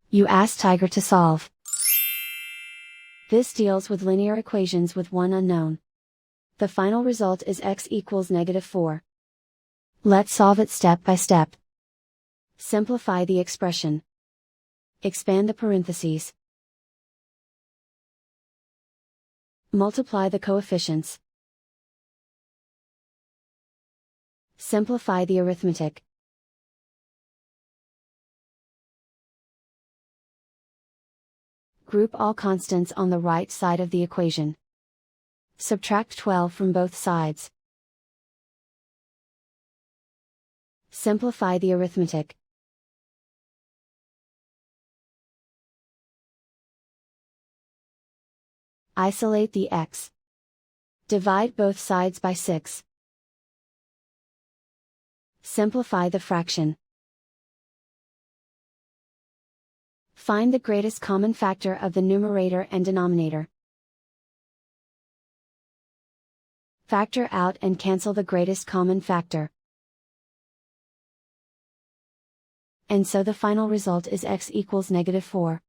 You ask Tiger to solve. This deals with linear equations with one unknown. The final result is x equals -4. Let's solve it step by step. Simplify the expression. Expand the parentheses. Multiply the coefficients. Simplify the arithmetic. Group all constants on the right side of the equation. Subtract 12 from both sides. Simplify the arithmetic. Isolate the x. Divide both sides by 6. Simplify the fraction. Find the greatest common factor of the numerator and denominator. Factor out and cancel the greatest common factor. And so the final result is x equals -4.